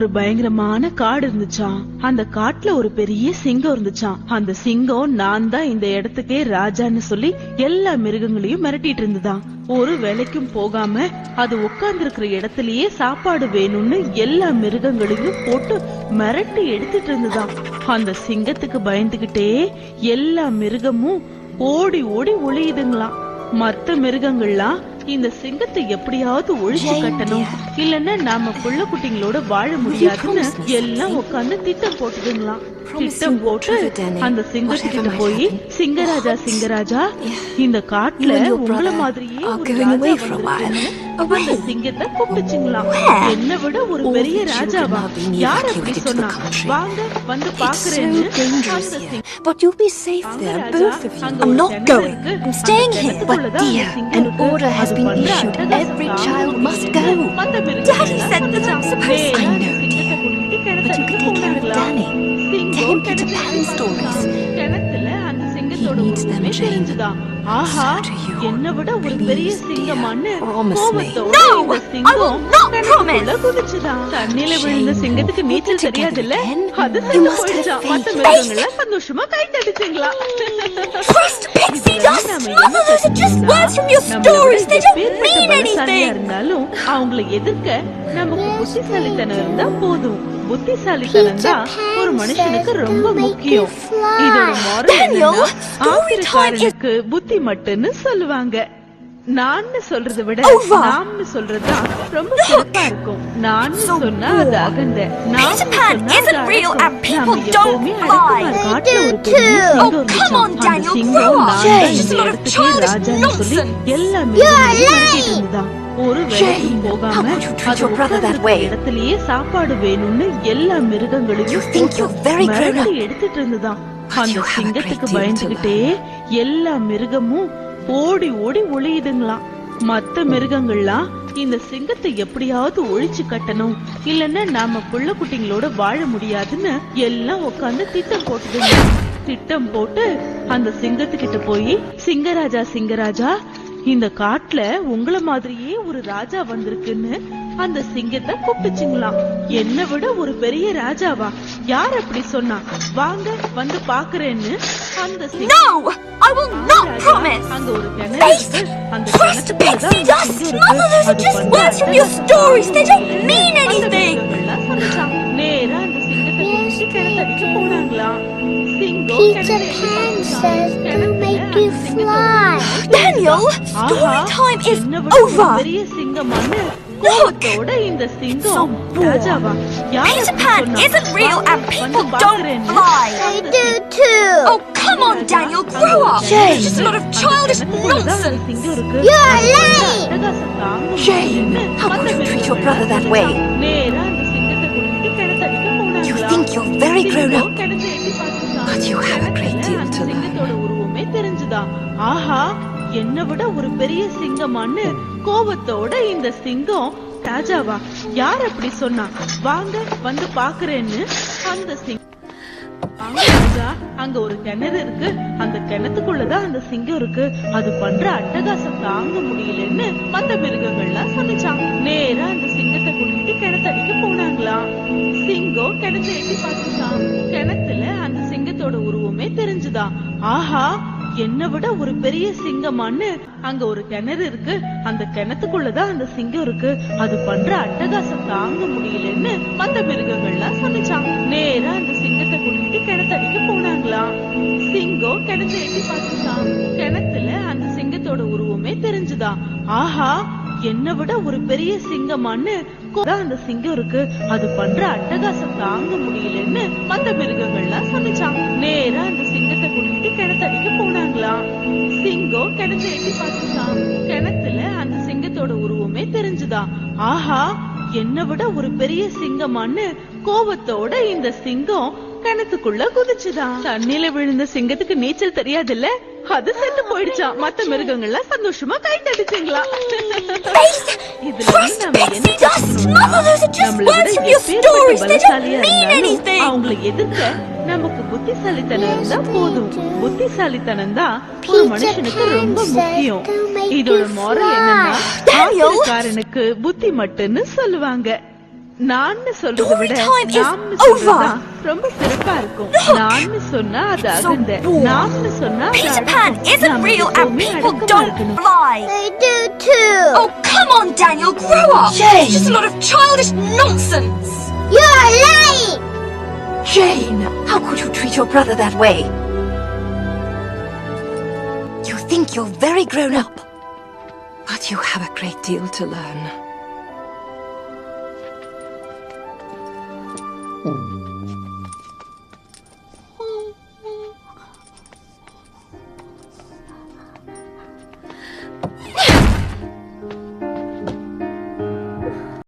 ஒரு பயங்கரமான காடு இருந்துச்சாம். அந்த காட்டுல ஒரு பெரிய சிங்கம் இருந்துச்சாம். அந்த சிங்கம் நான் தான் இந்த இடத்துக்கே ராஜான்னு சொல்லி எல்லா மிருகங்களையும் மிரட்டிட்டு இருந்துதான். ஒரு வேலைக்கும் போகாம அது உட்கார்ந்து இருக்கிற இடத்திலேயே சாப்பாடு வேணும்னு எல்லா மிருகங்களையும் போட்டு மிரட்டி எடுத்துட்டு இருந்துதான். அந்த சிங்கத்துக்கு பயந்துகிட்டே எல்லா மிருகமும் ஓடி ஓடி ஒளியுதுங்களாம். மத்த மிருகங்கள்லாம் இந்த சிங்கத்தை எப்படியாவது ஒழிச்சு கட்டணும், இல்லன்னா நாம புள்ள குட்டிங்களோட வாழ முடியாதுன்னு எல்லாம் உட்கார்ந்து திட்டம் போட்டுதுங்களாம். திட்டம் போட்டு அந்த சிங்கத்துக்கிட்ட போய், சிங்கராஜா சிங்கராஜா, இந்த காட்டுல உங்களை மாதிரியே அந்த சிங்கத்தை கூப்பிட்டுச்சுங்களாம். என்ன விட ஒரு பெரிய ராஜாவா? யார் அப்படி சொன்னா? வாங்க வந்து பாக்குறேன்னு. But you'll be safe there, both of you. I'm not going. I'm staying here. But dear, an order has been issued. Every child must go. Daddy said that I'm supposed to. I know, dear. But you can take care of Danny. Tell him Peter Pan stories. He needs them, Jane. ஆஹா, என்ன விட ஒரு பெரிய சிங்கமான்னு கோபத்தோட இந்த சிங்கம் குதிச்சுதான். தண்ணியில விழுந்த சிங்கத்துக்கு நீச்சல் தெரியாதுல்ல, அது செத்து போயிடுச்சான். மத்த மிருகங்கள சந்தோஷமா கை தடிச்சுங்களா. இருந்தாலும் அவங்களை எதிர்க்க நமக்கு புத்திசாலித்தனம் இருந்தா போதும். புத்திசாலித்தனம் தான் ஒரு மனுஷனுக்கு ரொம்ப முக்கியம். இதோட மாரல் ஆத்திரக்காரனுக்கு புத்தி மட்டும்னு சொல்லுவாங்க. நான் சொல்றதை விட நாம்னு சொல்றதுதான் ரொம்ப சிறப்பா இருக்கும். நான் சொன்னா அது அகந்த, நான் சொன்னா எப்பவுமே காட்டுல ஒரு பெரிய சிங்கம் இருந்துச்சு. அந்த சிங்கம் நான் இந்த இடத்துக்கே ராஜான்னு சொல்லி எல்லா மிருகங்களையும் இருந்துதான். ஒரு வேலைக்கும் போகாம அது இடத்திலேயே சாப்பாடு வேணும்னு எல்லா மிருகங்களையும் மிரட்டி எடுத்துட்டு இருந்துதான். அந்த சிங்கத்துக்கு பயந்துகிட்டே எல்லா மிருகமும் ஓடி ஓடி ஒளியுதுங்களாம். மத்த மிருகங்கள்லாம் இந்த சிங்கத்தை எப்படியாவது ஒழிச்சு கட்டணும், இல்லன்னா நாம புள்ள குட்டிங்களோட வாழ முடியாதுன்னு எல்லாம் உட்கார்ந்து திட்டம் போட்டுதுங்க. திட்டம் போட்டு அந்த சிங்கத்துக்கிட்ட போய், சிங்கராஜா சிங்கராஜா, இந்த காட்டுல உங்கள மாதிரியே ஒரு ராஜா வந்திருக்குன்னு அந்த சிங்கத்தை கூப்பிட்டுச்சுங்களாம். என்ன விட ஒரு பெரிய ராஜாவா? யார் அப்படி சொன்னா? வாங்க வந்து பாக்குறேன்னு அந்த சிங்கம். அங்க ஒரு கிணறு இருக்கு. அந்த கிணத்துக்குள்ளதான் நேரா அந்த சிங்கத்தை குடிச்சு கிணத்தடிச்சு போனாங்களாம். Daniel, story time is over. பெரிய சிங்கமான கோபத்தோட இந்த சிங்கம் ராஜாவா? Peter Pan isn't real and people don't fly. I do too. Oh, come on, Daniel, grow up. It's just a lot of childish nonsense. You're late. Jane, how could you treat your brother that way? You think you're very grown up, but you have a great deal to learn. ஆஹா, என்ன விட ஒரு பெரிய சிங்கமான்னு கோபத்தோட இந்த சிங்கம் ராஜாவா? யார் அப்படி சொன்னா? வாங்க வந்து பாக்குறேன்னு அந்த சிங்கம். அங்க ஒரு கிணறு இருக்கு. அந்த கிணத்துக்குள்ளதான் அந்த சிங்கம் இருக்கு. அது பண்ற அட்டகாசம் தாங்க முடியலன்னு மத்த மிருகங்கள்லாம் சொன்னிச்சான். நேரா அந்த சிங்கத்தை கூட்டிட்டு கிணத்தடிக்க போனாங்களாம். சிங்கம் கிணத்தை எட்டி பார்த்துச்சான். கிணத்துல அந்த சிங்கத்தோட உருவமே தெரிஞ்சுதான். ஆஹா, என்ன விட ஒரு பெரிய சிங்கமான்னு அங்க ஒரு கிணறு இருக்கு. அந்த கிணத்துக்குள்ளதான் அந்த சிங்கம் இருக்கு. அது பண்ற அட்டகாசம் தாங்க முடியலன்னு மத்த மிருகங்கள்லாம் சொன்னிச்சான். நேரா அந்த சிங்கத்தை கூட்டிட்டு கிணத்தடிக்க போனாங்களாம். சிங்கம் கிணத்தை எட்டி பார்த்துச்சான். கிணத்துல அந்த சிங்கத்தோட உருவமே தெரிஞ்சுதான். ஆஹா, என்ன விட ஒரு பெரிய சிங்கமான்னு அந்த சிங்கம் இருக்கு. அது பண்ற அட்டகாசம் தாங்க முடியலன்னு மத்த மிருகங்கள்லாம் சொன்னிச்சான். நேரா அந்த சிங்கத்தை கூட்டிட்டு கிணத்தடிக்க போனாங்களாம். சிங்கம் கிணத்தை எட்டி பார்த்துச்சான். கிணத்துல அந்த சிங்கத்தோட உருவமே தெரிஞ்சுதான். ஆஹா, என்ன விட ஒரு பெரிய சிங்கமான்னு கோபத்தோட இந்த சிங்கம் கிணத்துக்குள்ள குதிச்சுதான். தண்ணியில விழுந்த சிங்கத்துக்கு நீச்சல் தெரியாதுல்ல, அது செத்து போயிடுச்சான். மத்த மிருகங்கள்லாம் சந்தோஷமா கை தடிச்சுங்களா. இதுல நம்ம என்ன பலசாலியா இருந்தாலும் அவங்களை எதிர்க்க நமக்கு புத்திசாலித்தனம் இருந்தா போதும். புத்திசாலித்தனம் தான் ஒரு மனுஷனுக்கு ரொம்ப முக்கியம். இதோட மாரல் என்னன்னா, ஆத்திரக்காரனுக்கு புத்தி மட்டும்னு சொல்லுவாங்க. நான்னு சொல்றதை விட Story time is நாம்னு over. சொல்றதுதான் ரொம்ப சிறப்பா இருக்கும். நான்னு சொன்னா அது So அகந்த, bored. நாம்னு சொன்னா அது Peter Pan அடக்கம். isn't நாம real and எப்பவுமே people அடக்கமா don't இருக்கணும். fly. They do too. Oh, come on, Daniel, grow up. Jane. It's just a lot of childish nonsense. You're lying. Jane, how could you treat your brother that way? You think you're very grown up, but you have a great deal to learn.